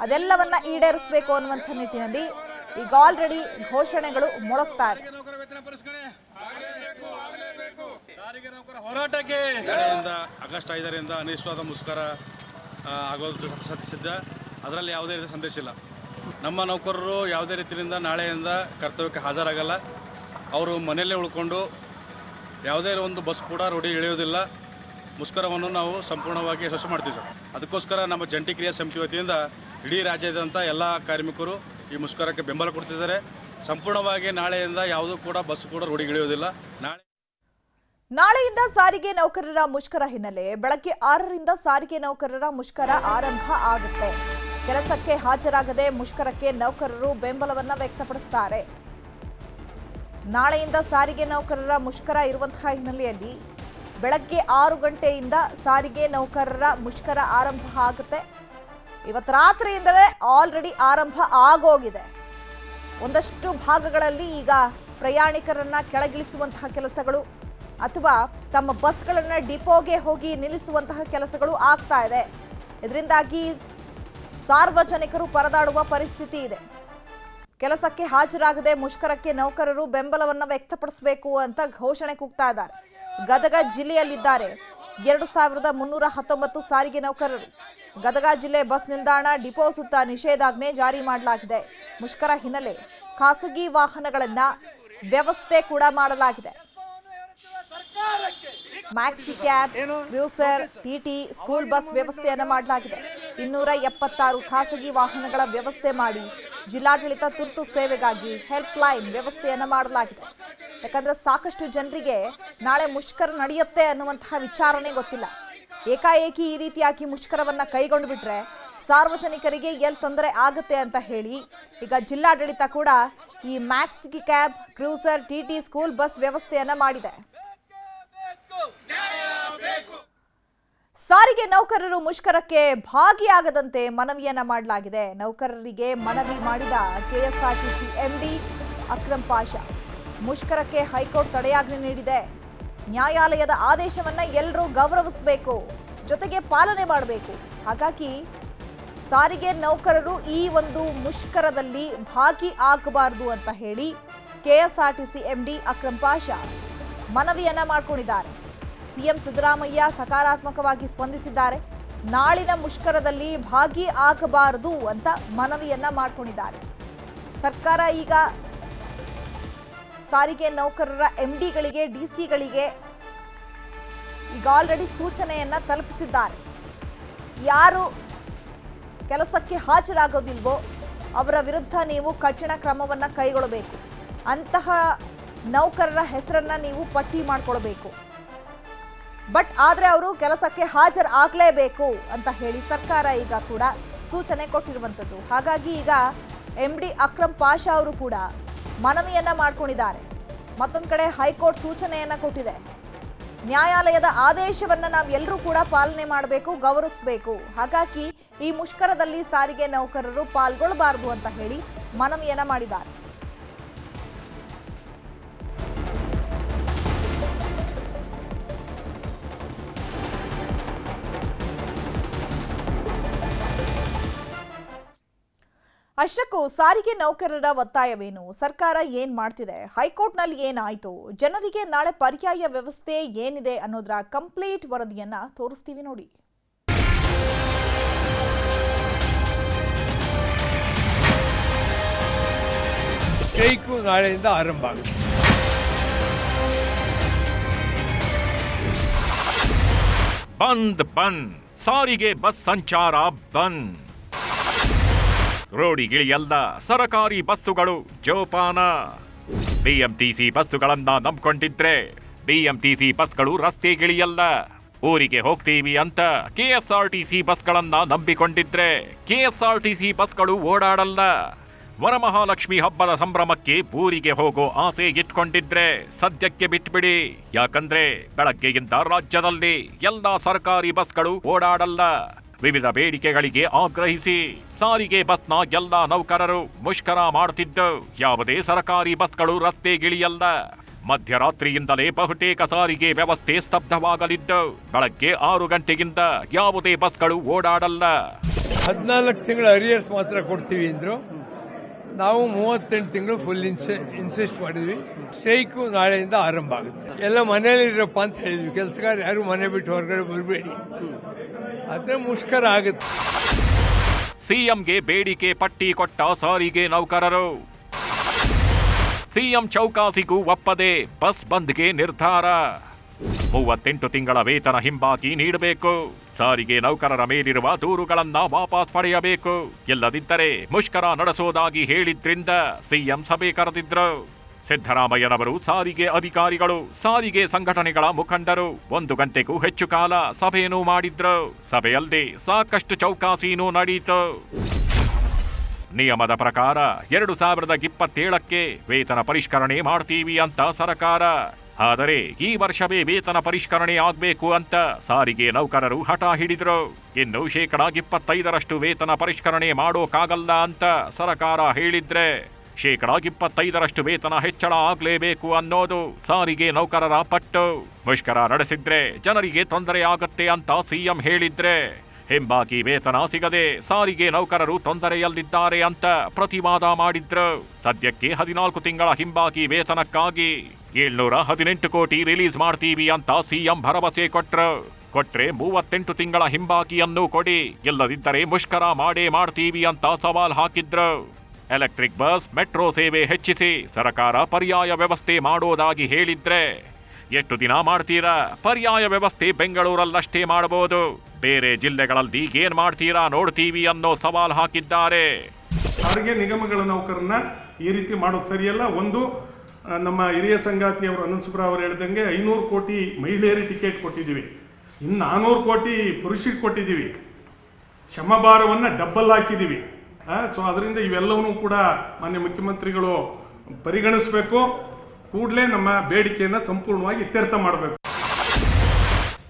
S1: ಅದೆಲ್ಲವನ್ನ ಈಡೇರಿಸಬೇಕು ಅನ್ನುವಂಥ ನಿಟ್ಟಿನಲ್ಲಿ ಈಗ ಆಲ್ರೆಡಿ ಘೋಷಣೆಗಳು ಮೊಳಗ್ತಾ ಇದೆ.
S4: ಹೋರಾಟಕ್ಕೆ ಆಗಸ್ಟ್ 5ರಿಂದ ಅನಿಶ್ಚಿತವಾದ ಮುಷ್ಕರ ಆಗೋದು ಸಿದ್ಧ. ಅದರಲ್ಲಿ ಯಾವುದೇ ರೀತಿಯ ಸಂದೇಶ ಇಲ್ಲ. ನಮ್ಮ ನೌಕರರು ಯಾವುದೇ ರೀತಿಯಿಂದ ನಾಳೆಯಿಂದ ಕರ್ತವ್ಯಕ್ಕೆ ಹಾಜರಾಗಲ್ಲ. ಅವರು ಮನೆಯಲ್ಲೇ ಉಳ್ಕೊಂಡು ಯಾವುದೇ ಒಂದು ಬಸ್ ಕೂಡ ರೋಡಿಗೆ ಇಳಿಯೋದಿಲ್ಲ. ಮುಷ್ಕರವನ್ನು ನಾವು ಸಂಪೂರ್ಣವಾಗಿ ಯಶಸ್ವಿ ಮಾಡ್ತೀವಿ ಸರ್. ಅದಕ್ಕೋಸ್ಕರ ನಮ್ಮ ಜಂಟಿ ಕ್ರಿಯಾ ಸಮಿತಿ ವತಿಯಿಂದ ಇಡೀ ರಾಜ್ಯಾದ್ಯಂತ ಎಲ್ಲ ಕಾರ್ಮಿಕರು ಈ ಮುಷ್ಕರಕ್ಕೆ ಬೆಂಬಲ ಕೊಡ್ತಿದ್ದಾರೆ. ಸಂಪೂರ್ಣವಾಗಿ ನಾಳೆಯಿಂದ ಯಾವುದೂ ಕೂಡ ಬಸ್ ಕೂಡ ರೋಡಿಗೆ ಇಳಿಯೋದಿಲ್ಲ.
S1: ನಾಳೆಯಿಂದ ಸಾರಿಗೆ ನೌಕರರ ಮುಷ್ಕರ ಹಿನ್ನೆಲೆ ಬೆಳಗ್ಗೆ 6ರಿಂದ ಸಾರಿಗೆ ನೌಕರರ ಮುಷ್ಕರ ಆರಂಭ ಆಗುತ್ತೆ. ಕೆಲಸಕ್ಕೆ ಹಾಜರಾಗದೆ ಮುಷ್ಕರಕ್ಕೆ ನೌಕರರು ಬೆಂಬಲವನ್ನ ವ್ಯಕ್ತಪಡಿಸುತ್ತಾರೆ. ನಾಳೆಯಿಂದ ಸಾರಿಗೆ ನೌಕರರ ಮುಷ್ಕರ ಇರುವಂತಹ ಹಿನ್ನೆಲೆಯಲ್ಲಿ ಬೆಳಗ್ಗೆ 6 ಗಂಟೆಯಿಂದ ಸಾರಿಗೆ ನೌಕರರ ಮುಷ್ಕರ ಆರಂಭ ಆಗುತ್ತೆ. ಇವತ್ತು ರಾತ್ರಿಯಿಂದಲೇ ಆಲ್ರೆಡಿ ಆರಂಭ ಆಗೋಗಿದೆ. ಒಂದಷ್ಟು ಭಾಗಗಳಲ್ಲಿ ಈಗ ಪ್ರಯಾಣಿಕರನ್ನ ಕೆಳಗಿಳಿಸುವಂತಹ ಕೆಲಸಗಳು ಅಥವಾ ತಮ್ಮ ಬಸ್ಗಳನ್ನ ಡಿಪೋಗೆ ಹೋಗಿ ನಿಲ್ಲಿಸುವಂತಹ ಕೆಲಸಗಳು ಆಗ್ತಾ ಇದೆ. ಇದರಿಂದಾಗಿ ಸಾರ್ವಜನಿಕರು ಪರದಾಡುವ ಪರಿಸ್ಥಿತಿ ಇದೆ. ಕೆಲಸಕ್ಕೆ ಹಾಜರಾಗದೆ ಮುಷ್ಕರಕ್ಕೆ ನೌಕರರು ಬೆಂಬಲವನ್ನ ವ್ಯಕ್ತಪಡಿಸಬೇಕು ಅಂತ ಘೋಷಣೆ ಕೂಗ್ತಾ ಇದ್ದಾರೆ. ಗದಗ ಜಿಲ್ಲೆಯಲ್ಲಿದ್ದಾರೆ 2319 ಸಾರಿಗೆ ನೌಕರರು. ಗದಗ ಜಿಲ್ಲೆ ಬಸ್ ನಿಲ್ದಾಣ ಡಿಪೋ ಸುತ್ತ ನಿಷೇಧಾಜ್ಞೆ ಜಾರಿ ಮಾಡಲಾಗಿದೆ. ಮುಷ್ಕರ ಹಿನ್ನೆಲೆ ಖಾಸಗಿ ವಾಹನಗಳನ್ನ ವ್ಯವಸ್ಥೆ ಕೂಡ ಮಾಡಲಾಗಿದೆ. Maxi cab, cruiser, TT, school bus ವ್ಯವಸ್ಥೆಯನ್ನ ಮಾಡಲಾಗಿದೆ. 276 ಖಾಸಗಿ ವಾಹನಗಳ ವ್ಯವಸ್ಥೆ ಮಾಡಿ ಜಿಲ್ಲಾಡಳಿತ ತುರ್ತು ಸೇವೆಗಾಗಿ ಹೆಲ್ಪ್ ಲೈನ್ ವ್ಯವಸ್ಥೆಯನ್ನ ಮಾಡಲಾಗಿದೆ. ಯಾಕಂದ್ರೆ ಸಾಕಷ್ಟು ಜನರಿಗೆ ನಾಳೆ ಮುಷ್ಕರ ನಡೆಯುತ್ತೆ ಅನ್ನುವಂತಹ ವಿಚಾರನೇ ಗೊತ್ತಿಲ್ಲ. ಏಕಾಏಕಿ ಈ ರೀತಿಯಾಗಿ ಮುಷ್ಕರವನ್ನ ಕೈಗೊಂಡು ಬಿಟ್ರೆ ಸಾರ್ವಜನಿಕರಿಗೆ ಎಲ್ಲಿ ತೊಂದರೆ ಆಗುತ್ತೆ ಅಂತ ಹೇಳಿ ಈಗ ಜಿಲ್ಲಾಡಳಿತ ಕೂಡ ಈ maxi cab, cruiser, TT, school bus ವ್ಯವಸ್ಥೆಯನ್ನ ಮಾಡಿದೆ. ಸಾರಿಗೆ ನೌಕರರು ಮುಷ್ಕರಕ್ಕೆ ಭಾಗಿಯಾಗದಂತೆ ಮನವಿಯನ್ನ ಮಾಡಲಾಗಿದೆ. ನೌಕರರಿಗೆ ಮನವಿ ಮಾಡಿದ ಕೆಎಸ್ಆರ್ಟಿಸಿ ಎಂಡಿ ಅಕ್ರಮ್ ಪಾಷಾ ಮುಷ್ಕರಕ್ಕೆ ಹೈಕೋರ್ಟ್ ತಡೆಯಾಜ್ಞೆ ನೀಡಿದೆ. ನ್ಯಾಯಾಲಯದ ಆದೇಶವನ್ನ ಎಲ್ಲರೂ ಗೌರವಿಸಬೇಕು, ಜೊತೆಗೆ ಪಾಲನೆ ಮಾಡಬೇಕು. ಹಾಗಾಗಿ ಸಾರಿಗೆ ನೌಕರರು ಈ ಒಂದು ಮುಷ್ಕರದಲ್ಲಿ ಭಾಗಿ ಆಗಬಾರದು ಅಂತ ಹೇಳಿ ಕೆಎಸ್ಆರ್ಟಿಸಿ ಎಂಡಿ ಅಕ್ರಮ್ ಪಾಷಾ ಮನವಿಯನ್ನ ಮಾಡಿಕೊಂಡಿದ್ದಾರೆ. ಸಿಎಂ ಸಿದ್ದರಾಮಯ್ಯ ಸಕಾರಾತ್ಮಕವಾಗಿ ಸ್ಪಂದಿಸಿದ್ದಾರೆ. ನಾಳಿನ ಮುಷ್ಕರದಲ್ಲಿ ಭಾಗಿ ಆಗಬಾರದು ಅಂತ ಮನವಿಯನ್ನ ಮಾಡಿಕೊಂಡಿದ್ದಾರೆ. ಸರ್ಕಾರ ಈಗ ಸಾರಿಗೆ ನೌಕರರ ಎಂಡಿಗಳಿಗೆ, ಡಿಸಿಗಳಿಗೆ ಈಗ ಆಲ್ರೆಡಿ ಸೂಚನೆಯನ್ನ ತಲುಪಿಸಿದ್ದಾರೆ. ಯಾರು ಕೆಲಸಕ್ಕೆ ಹಾಜರಾಗೋದಿಲ್ವೋ ಅವರ ವಿರುದ್ಧ ನೀವು ಕಠಿಣ ಕ್ರಮವನ್ನ ಕೈಗೊಳ್ಳಬೇಕು. ಅಂತಹ ನೌಕರರ ಹೆಸರನ್ನ ನೀವು ಪಟ್ಟಿ ಮಾಡ್ಕೊಳ್ಬೇಕು. ಬಟ್ ಆದ್ರೆ ಅವರು ಕೆಲಸಕ್ಕೆ ಹಾಜರಾಗಲೇಬೇಕು ಅಂತ ಹೇಳಿ ಸರ್ಕಾರ ಈಗ ಕೂಡ ಸೂಚನೆ ಕೊಟ್ಟಿರುವಂಥದ್ದು. ಹಾಗಾಗಿ ಈಗ ಎಂಡಿ ಅಕ್ರಮ್ ಪಾಷಾ ಅವರು ಕೂಡ ಮನವಿಯನ್ನ ಮಾಡ್ಕೊಂಡಿದ್ದಾರೆ. ಮತ್ತೊಂದು ಕಡೆ ಹೈಕೋರ್ಟ್ ಸೂಚನೆಯನ್ನ ಕೊಟ್ಟಿದೆ. ನ್ಯಾಯಾಲಯದ ಆದೇಶವನ್ನ ನಾವು ಎಲ್ಲರೂ ಕೂಡ ಪಾಲನೆ ಮಾಡಬೇಕು, ಗೌರವಿಸಬೇಕು. ಹಾಗಾಗಿ ಈ ಮುಷ್ಕರದಲ್ಲಿ ಸಾರಿಗೆ ನೌಕರರು ಪಾಲ್ಗೊಳ್ಳಬಾರದು ಅಂತ ಹೇಳಿ ಮನವಿಯನ್ನ ಮಾಡಿದ್ದಾರೆ. ಅಷ್ಟಕ್ಕೂ ಸಾರಿಗೆ ನೌಕರರ ಒತ್ತಾಯವೇನು? ಸರ್ಕಾರ ಏನ್ ಮಾಡ್ತಿದೆ? ಹೈಕೋರ್ಟ್ನಲ್ಲಿ ಏನಾಯ್ತು? ಜನರಿಗೆ ನಾಳೆ ಪರ್ಯಾಯ ವ್ಯವಸ್ಥೆ ಏನಿದೆ ಅನ್ನೋದರ ಕಂಪ್ಲೀಟ್ ವರದಿಯನ್ನ ತೋರಿಸ್ತೀವಿ ನೋಡಿ.
S5: ಸ್ಟ್ರೈಕು ನಾಳೆಯಿಂದ ಆರಂಭ ಆಗುತ್ತೆ.
S6: ಬಂದ್ ಸಾರಿಗೆ ಬಸ್ ಸಂಚಾರ ಬಂದ್. ರೋಡಿಗಿಳಿಯಲ್ಲ ಸರಕಾರಿ ಬಸ್ಸುಗಳು ಜೋಪಾನ. ಬಿಎಂಟಿಸಿ ಬಸ್ಸುಗಳನ್ನ ನಂಬ್ಕೊಂಡಿದ್ರೆ ಬಿಎಂಟಿಸಿ ಬಸ್ಗಳು ರಸ್ತೆಗಿಳಿಯಲ್ಲ. ಊರಿಗೆ ಹೋಗ್ತೀವಿ ಅಂತ ಕೆಎಸ್ಆರ್ಟಿಸಿ ಬಸ್ಗಳನ್ನ ನಂಬಿಕೊಂಡಿದ್ರೆ ಕೆಎಸ್ಆರ್ಟಿಸಿ ಬಸ್ಗಳು ಓಡಾಡಲ್ಲ. ವರಮಹಾಲಕ್ಷ್ಮಿ ಹಬ್ಬದ ಸಂಭ್ರಮಕ್ಕೆ ಊರಿಗೆ ಹೋಗೋ ಆಸೆ ಇಟ್ಕೊಂಡಿದ್ರೆ ಸದ್ಯಕ್ಕೆ ಬಿಟ್ಬಿಡಿ. ಯಾಕಂದ್ರೆ ಬೆಳಗ್ಗೆಯಿಂದ ರಾಜ್ಯದಲ್ಲಿ ಎಲ್ಲಾ ಸರ್ಕಾರಿ ಬಸ್ಗಳು ಓಡಾಡಲ್ಲ. ವಿವಿಧ ಬೇಡಿಕೆಗಳಿಗೆ ಆಗ್ರಹಿಸಿ ಸಾರಿಗೆ ಬಸ್ನ ಎಲ್ಲಾ ನೌಕರರು ಮುಷ್ಕರ ಮಾಡುತ್ತಿದ್ದು ಯಾವುದೇ ಸರ್ಕಾರಿ ಬಸ್ಗಳು ರಸ್ತೆಗಿಳಿಯಲ್ಲ. ಮಧ್ಯರಾತ್ರಿಯಿಂದಲೇ ಬಹುತೇಕ ಸಾರಿಗೆ ವ್ಯವಸ್ಥೆ ಸ್ತಬ್ಧವಾಗಲಿದ್ದು ಬೆಳಗ್ಗೆ 6 ಗಂಟೆಗಿಂತ ಯಾವುದೇ ಬಸ್ಗಳು ಓಡಾಡಲ್ಲ.
S5: 14 ತಿಂಗಳ ಅರಿಯರ್ಸ್ ಮಾತ್ರ ಕೊಡ್ತೀವಿ ಅಂದ್ರು. ನಾವು 38 ತಿಂಗಳು ಫುಲ್ ಇನ್ಸಿಸ್ಟ್ ಮಾಡಿದ್ವಿ. ಸ್ಟ್ರೈಕು ನಾಳೆಯಿಂದ ಆರಂಭ ಆಗುತ್ತೆ. ಎಲ್ಲ ಮನೆಯಲ್ಲಿರಪ್ಪ ಅಂತ ಹೇಳಿದ್ವಿ. ಕೆಲಸಗಾರ ಯಾರು ಮನೆ ಬಿಟ್ಟು ಹೊರಗಡೆ ಬರಬೇಡಿ, ಆದ್ರೆ ಮುಷ್ಕರ ಆಗುತ್ತೆ.
S6: ಸಿಎಂಗೆ ಬೇಡಿಕೆ ಪಟ್ಟಿ ಕೊಟ್ಟ ಸಾರಿಗೆ ನೌಕರರು. ಸಿಎಂ ಚೌಕಾಸಿಗೂ ಒಪ್ಪದೆ ಬಸ್ ಬಂದ್ಗೆ ನಿರ್ಧಾರ. 38 ತಿಂಗಳ ವೇತನ ಹಿಂಬಾಕಿ ನೀಡಬೇಕು. ಸಾರಿಗೆ ನೌಕರರ ಮೇಲಿರುವ ದೂರುಗಳನ್ನ ವಾಪಸ್ ಪಡೆಯಬೇಕು. ಇಲ್ಲದಿದ್ದರೆ ಮುಷ್ಕರ ನಡೆಸೋದಾಗಿ ಹೇಳಿದ್ರಿಂದ ಸಿಎಂ ಸಭೆ ಕರೆದಿದ್ರು. ಸಿದ್ದರಾಮಯ್ಯನವರು ಸಾರಿಗೆ ಅಧಿಕಾರಿಗಳು, ಸಾರಿಗೆ ಸಂಘಟನೆಗಳ ಮುಖಂಡರು 1 ಗಂಟೆಗೂ ಹೆಚ್ಚು ಕಾಲ ಸಭೆಯನ್ನೂ ಮಾಡಿದ್ರು. ಸಭೆಯಲ್ಲಿ ಸಾಕಷ್ಟು ಚೌಕಾಸಿನೂ ನಡೆಯಿತು. ನಿಯಮದ ಪ್ರಕಾರ 2027ಕ್ಕೆ ವೇತನ ಪರಿಷ್ಕರಣೆ ಮಾಡ್ತೀವಿ ಅಂತ ಸರ್ಕಾರ. ಆದರೆ ಈ ವರ್ಷವೇ ವೇತನ ಪರಿಷ್ಕರಣೆ ಆಗ್ಬೇಕು ಅಂತ ಸಾರಿಗೆ ನೌಕರರು ಹಠ ಹಿಡಿದ್ರು. ಇನ್ನು 25% ವೇತನ ಪರಿಷ್ಕರಣೆ ಮಾಡೋಕ್ಕಾಗಲ್ಲ ಅಂತ ಸರ್ಕಾರ ಹೇಳಿದ್ರೆ 25% ವೇತನ ಹೆಚ್ಚಳ ಆಗ್ಲೇಬೇಕು ಅನ್ನೋದು ಸಾರಿಗೆ ನೌಕರರ ಪಟ್ಟು. ಮುಷ್ಕರ ನಡೆಸಿದ್ರೆ ಜನರಿಗೆ ತೊಂದರೆ ಆಗತ್ತೆ ಅಂತ ಸಿಎಂ ಹೇಳಿದ್ರೆ ಹಿಂಬಾಕಿ ವೇತನ ಸಿಗದೆ ಸಾರಿಗೆ ನೌಕರರು ತೊಂದರೆಯಲ್ಲಿದ್ದಾರೆ ಅಂತ ಪ್ರತಿವಾದ ಮಾಡಿದ್ರು. ಸದ್ಯಕ್ಕೆ 14 ತಿಂಗಳ ಹಿಂಬಾಕಿ ವೇತನಕ್ಕಾಗಿ 718 ಕೋಟಿ ರಿಲೀಸ್ ಮಾಡ್ತೀವಿ ಅಂತ ಸಿಎಂ ಭರವಸೆ ಕೊಟ್ರೆ 38 ತಿಂಗಳ ಹಿಂಬಾಕಿಯನ್ನು ಕೊಡಿ, ಇಲ್ಲದಿದ್ದರೆ ಮುಷ್ಕರ ಮಾಡ್ತೀವಿ ಅಂತ ಸವಾಲ್ ಹಾಕಿದ್ರು. ಎಲೆಕ್ಟ್ರಿಕ್ ಬಸ್, ಮೆಟ್ರೋ ಸೇವೆ ಹೆಚ್ಚಿಸಿ ಸರ್ಕಾರ ಪರ್ಯಾಯ ವ್ಯವಸ್ಥೆ ಮಾಡೋದಾಗಿ ಹೇಳಿದ್ರೆ ಎಷ್ಟು ದಿನ ಮಾಡ್ತೀರಾ? ಪರ್ಯಾಯ ವ್ಯವಸ್ಥೆ ಬೆಂಗಳೂರಲ್ಲಷ್ಟೇ ಮಾಡಬಹುದು, ಬೇರೆ ಜಿಲ್ಲೆಗಳಲ್ಲಿ ಏನ್ ಮಾಡ್ತೀರಾ ನೋಡ್ತೀವಿ ಅನ್ನೋ ಸವಾಲ್ ಹಾಕಿದ್ದಾರೆ.
S3: ಸಾರಿಗೆ ನಿಗಮಗಳ ನೌಕರನ್ನ ಈ ರೀತಿ ಮಾಡೋದು ಸರಿಯಲ್ಲ. ಒಂದು, ನಮ್ಮ ಹಿರಿಯ ಸಂಗಾತಿಯವರು ಅನಂತಸುಬ್ರ ಅವರು ಹೇಳಿದಂಗೆ 500 ಕೋಟಿ ಮಹಿಳೆಯರಿಗೆ ಟಿಕೆಟ್ ಕೊಟ್ಟಿದ್ದೀವಿ, ಇನ್ನು 400 ಕೋಟಿ ಪುರುಷರಿಗೆ ಕೊಟ್ಟಿದ್ದೀವಿ, ಶ್ರಮಭಾರವನ್ನು ಡಬ್ಬಲ್ ಹಾಕಿದ್ದೀವಿ. ಸೊ ಅದರಿಂದ ಇವೆಲ್ಲವನ್ನೂ ಕೂಡ ಮಾನ್ಯ ಮುಖ್ಯಮಂತ್ರಿಗಳು ಪರಿಗಣಿಸಬೇಕು. ಕೂಡಲೇ ನಮ್ಮ ಬೇಡಿಕೆಯನ್ನು ಸಂಪೂರ್ಣವಾಗಿ ಇತ್ಯರ್ಥ ಮಾಡಬೇಕು.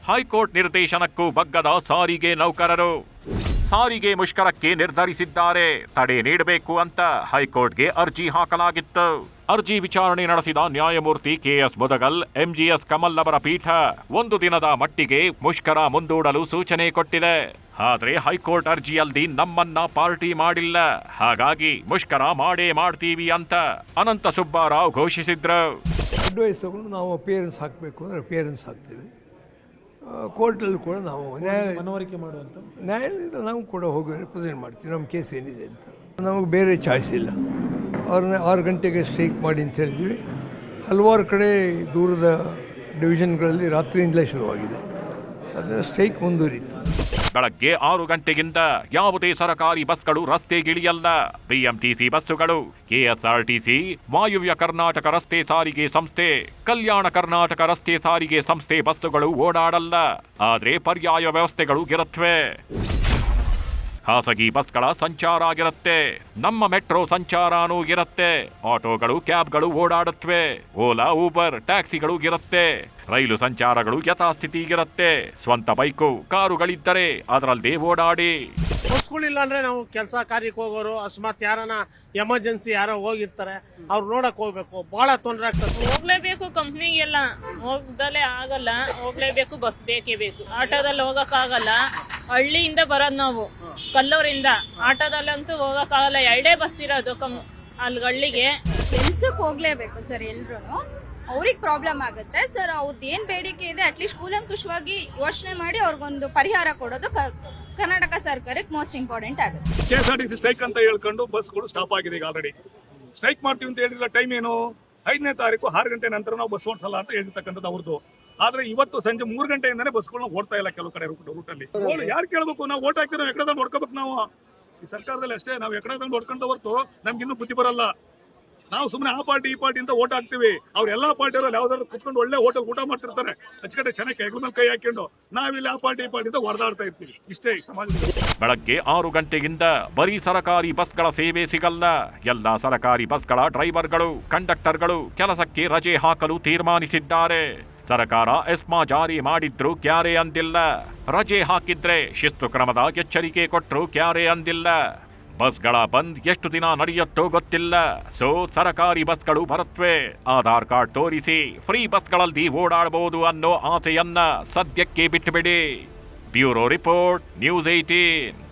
S6: ಹೈಕೋರ್ಟ್ ನಿರ್ದೇಶನಕ್ಕೂ ಬಗ್ಗದ ಸಾರಿಗೆ ನೌಕರರು ಸಾರಿಗೆ ಮುಷ್ಕರಕ್ಕೆ ನಿರ್ಧರಿಸಿದ್ದಾರೆ. ತಡೆ ನೀಡಬೇಕು ಅಂತ ಹೈಕೋರ್ಟ್ಗೆ ಅರ್ಜಿ ಹಾಕಲಾಗಿತ್ತು. ಅರ್ಜಿ ವಿಚಾರಣೆ ನಡೆಸಿದ ನ್ಯಾಯಮೂರ್ತಿ ಕೆಎಸ್ ಮುದಗಲ್, ಎಂಜಿಎಸ್ ಕಮಲ್ ಅವರ ಪೀಠ 1 ದಿನದ ಮಟ್ಟಿಗೆ ಮುಷ್ಕರ ಮುಂದೂಡಲು ಸೂಚನೆ ಕೊಟ್ಟಿದೆ. ಆದ್ರೆ ಹೈಕೋರ್ಟ್ ಅರ್ಜಿಯಲ್ಲಿ ನಮ್ಮನ್ನ ಪಾರ್ಟಿ ಮಾಡಿಲ್ಲ, ಹಾಗಾಗಿ ಮುಷ್ಕರ ಮಾಡ್ತೀವಿ ಅಂತ ಅನಂತ ಸುಬ್ಬಾರಾವ್ ಘೋಷಿಸಿದ್ರು.
S5: ಅಡ್ವೈಸ್ ತಗೊಂಡು ನಾವು ಅಪಿಯರೆನ್ಸ್ ಹಾಕಬೇಕು ಅಂದರೆ ಅಪಿಯರೆನ್ಸ್ ಹಾಕ್ತೀವಿ. ಕೋರ್ಟಲ್ಲಿ ಕೂಡ ನಾವು
S2: ಮನವರಿಕೆ ಮಾಡುವಂತ
S5: ನ್ಯಾಯಾಲಯದಲ್ಲಿ ನಾವು ಕೂಡ ಹೋಗಿ ರೆಪ್ರೆಸೆಂಟ್ ಮಾಡ್ತೀವಿ ನಮ್ಮ ಕೇಸ್ ಏನಿದೆ ಅಂತ. ನಮಗೆ ಬೇರೆ ಚಾಯ್ಸ್ ಇಲ್ಲ. ಅವ್ರನ್ನ 6 ಗಂಟೆಗೆ ಸ್ಟ್ರೈಕ್ ಮಾಡಿ ಅಂತ ಹೇಳಿದ್ವಿ. ಹಲವಾರು ಕಡೆ ದೂರದ ಡಿವಿಷನ್ಗಳಲ್ಲಿ ರಾತ್ರಿಯಿಂದಲೇ ಶುರುವಾಗಿದೆ. ಅದನ್ನು ಸ್ಟ್ರೈಕ್ ಮುಂದುವರಿತು.
S6: ಬೆಳಗ್ಗೆ 6 ಗಂಟೆಗಿಂತ ಯಾವುದೇ ಸರ್ಕಾರಿ ಬಸ್ಗಳು ರಸ್ತೆಗಿಳಿಯಲ್ಲ. ಬಿಎಂಟಿಸಿ ಬಸ್ಸುಗಳು, ಕೆಎಸ್ಆರ್ಟಿಸಿ, ವಾಯುವ್ಯ ಕರ್ನಾಟಕ ರಸ್ತೆ ಸಾರಿಗೆ ಸಂಸ್ಥೆ, ಕಲ್ಯಾಣ ಕರ್ನಾಟಕ ರಸ್ತೆ ಸಾರಿಗೆ ಸಂಸ್ಥೆ ಬಸ್ಸುಗಳು ಓಡಾಡಲ್ಲ. ಆದ್ರೆ ಪರ್ಯಾಯ ವ್ಯವಸ್ಥೆಗಳು ಇರುತ್ತವೆ. ಖಾಸಗಿ ಬಸ್ಗಳ ಸಂಚಾರ ಆಗಿರುತ್ತೆ. ನಮ್ಮ ಮೆಟ್ರೋ ಸಂಚಾರನೂ ಇರುತ್ತೆ. ಆಟೋಗಳು, ಕ್ಯಾಬ್ಗಳು ಓಡಾಡುತ್ತವೆ. ಓಲಾ, ಊಬರ್, ಟ್ಯಾಕ್ಸಿಗಳು ಇರುತ್ತೆ. ರೈಲು ಸಂಚಾರಗಳು ಯಥಾಸ್ಥಿತಿಗಿರುತ್ತೆ. ಸ್ವಂತ ಬೈಕು, ಕಾರುಗಳಿದ್ದರೆ ಅದರಲ್ಲೇ ಓಡಾಡಿ.
S7: ಬಸ್ಗಳಿಲ್ಲ ಅಂದ್ರೆ ನಾವು ಕೆಲಸ ಕಾರ್ಯಕ್ಕೆ ಹೋಗೋರು, ಅಕಸ್ಮಾತ್ ಯಾರನ ಎಮರ್ಜೆನ್ಸಿ ಯಾರೋ ಹೋಗಿರ್ತಾರೆ, ಅವ್ರು ನೋಡಕ್ ಹೋಗ್ಬೇಕು, ಬಹಳ ತೊಂದರೆ ಆಗ್ತದೆ.
S8: ಹೋಗ್ಲೇಬೇಕು, ಕಂಪ್ನಿಗೆಲ್ಲ ಹೋಗ್ದಲೇ ಆಗಲ್ಲ, ಹೋಗ್ಲೇಬೇಕು, ಬಸ್ ಬೇಕೇ ಬೇಕು. ಆಟೋದಲ್ಲಿ ಹೋಗಕ್ ಆಗಲ್ಲ. ಹಳ್ಳಿಯಿಂದ ಬರೋದ್ ನಾವು, ಕಲ್ಲೂರಿಂದ. ಆಟೋದಲ್ಲಂತೂ ಹೋಗಕ್ ಆಗಲ್ಲ, 2 ಬಸ್ ಇರೋದು ಅಲ್ಲಿ ಹಳ್ಳಿಗೆ.
S9: ಕೆಲ್ಸಕ್ಕೆ ಹೋಗ್ಲೇಬೇಕು ಸರ್. ಎಲ್ರು ಅವ್ರಿಗೆ ಪ್ರಾಬ್ಲಮ್ ಆಗುತ್ತೆ ಸರ್. ಅವ್ರದ್ದು ಏನ್ ಬೇಡಿಕೆ ಇದೆ ಅಟ್ಲೀಸ್ಟ್ ಕೂಲಂಕುಷವಾಗಿ ಯೋಚನೆ ಮಾಡಿ ಅವ್ರಿಗೊಂದು ಪರಿಹಾರ ಕೊಡೋದು ಕರ್ನಾಟಕ ಸರ್ಕಾರಕ್ಕೆ ಮೋಸ್ಟ್ ಇಂಪಾರ್ಟೆಂಟ್ ಆಗುತ್ತೆ.
S3: ಕೆಎಸ್ಆರ್ಟಿಸಿ ಸ್ಟ್ರೈಕ್ ಅಂತ ಹೇಳ್ಕೊಂಡು ಬಸ್ಗಳು ಸ್ಟಾಪ್ ಆಗಿದೆ. ಈಗ ಆಲ್ರೆಡಿ ಸ್ಟ್ರೈಕ್ ಮಾಡ್ತೀವಿ ಅಂತ ಹೇಳಿಲ್ಲ. ಟೈಮ್ ಏನು? 5ನೇ ತಾರೀಕು 6 ಗಂಟೆ ನಂತರ ನಾವು ಬಸ್ ಓಡಿಸಲ್ಲ ಅಂತ ಹೇಳಿರ್ತಕ್ಕಂಥದ್ದು ಅವ್ರದ್ದು. ಆದ್ರೆ ಇವತ್ತು ಸಂಜೆ 3 ಗಂಟೆಯಿಂದನೇ ಬಸ್ಗಳನ್ನ ಓಡ್ತಾ ಇಲ್ಲ ಕೆಲವು ಕಡೆ ರೂಟಲ್ಲಿ. ಯಾರು ಕೇಳಬೇಕು? ನಾವು ಓಟ್ ಹಾಕ್ತೀವಿ, ನಾವು ಎಕಡೆ ನೋಡ್ಕೋಬೇಕು. ನಾವು ಈ ಸರ್ಕಾರದಲ್ಲಿ ಅಷ್ಟೇ, ನಾವು ಎಕಡೆ ನೋಡ್ಕೊಂಡ ಹೊರತು ನಮ್ಗೆ ಇನ್ನೂ ಬುದ್ಧಿ ಬರಲ್ಲ. ನಾವು ಸುಮ್ಮನೆ ಆ ಪಾರ್ಟಿ ಈ ಪಾರ್ಟಿ ಅಂತ ಓಟ್ ಹಾಕ್ತಿವಿ. ಅವ್ರು ಎಲ್ಲಾ ಪಾರ್ಟಿಯವರು ಯಾವ್ದಾದ್ರು ಕುತ್ಕೊಂಡು ಒಳ್ಳೆ ಹೋಟೆಲ್ ಊಟ ಮಾಡ್ತಿರ್ತಾರೆ, ಅಚ್ಚಕಟ್ಟೆ ಚೆನ್ನಾಗಿ ಹೆಗ್ಲ ಮೇಲೆ ಕೈ ಹಾಕೊಂಡು. ನಾವಿಲ್ಲಿ ಆ ಪಾರ್ಟಿ ಈ ಪಾರ್ಟಿ ಅಂತ ಹೊಡೆದಾಡ್ತಾ ಇರ್ತೀವಿ. ಇಷ್ಟೇ ಸಮಾಜದಲ್ಲಿ.
S6: ಬೆಳಗ್ಗೆ 6 ಗಂಟೆಗಿಂತ ಬರೀ ಸರ್ಕಾರಿ ಬಸ್ಗಳ ಸೇವೆ ಸಿಗಲ್ಲ. ಎಲ್ಲಾ ಸರ್ಕಾರಿ ಬಸ್ಗಳ ಡ್ರೈವರ್ಗಳು, ಕಂಡಕ್ಟರ್ಗಳು ಕೆಲಸಕ್ಕೆ ರಜೆ ಹಾಕಲು ತೀರ್ಮಾನಿಸಿದ್ದಾರೆ. ಸರ್ಕಾರ ಎಸ್ಮಾ ಜಾರಿ ಮಾಡಿದ್ರು ಕ್ಯಾರೆ ಅಂದಿಲ್ಲ. ರಜೆ ಹಾಕಿದ್ರೆ ಶಿಸ್ತು ಕ್ರಮದ ಎಚ್ಚರಿಕೆ ಕೊಟ್ರು ಕ್ಯಾರೆ ಅಂದಿಲ್ಲ. ಬಸ್ಗಳ ಬಂದ್ ಎಷ್ಟು ದಿನ ನಡೆಯುತ್ತೋ ಗೊತ್ತಿಲ್ಲ. ಸೊ ಸರ್ಕಾರಿ ಬಸ್ಗಳು ಬರುತ್ತವೆ, ಆಧಾರ್ ಕಾರ್ಡ್ ತೋರಿಸಿ ಫ್ರೀ ಬಸ್ಗಳಲ್ಲಿ ಓಡಾಡಬಹುದು ಅನ್ನೋ ಆಸೆಯನ್ನ ಸದ್ಯಕ್ಕೆ ಬಿಟ್ಟುಬಿಡಿ. Bureau report, news 18.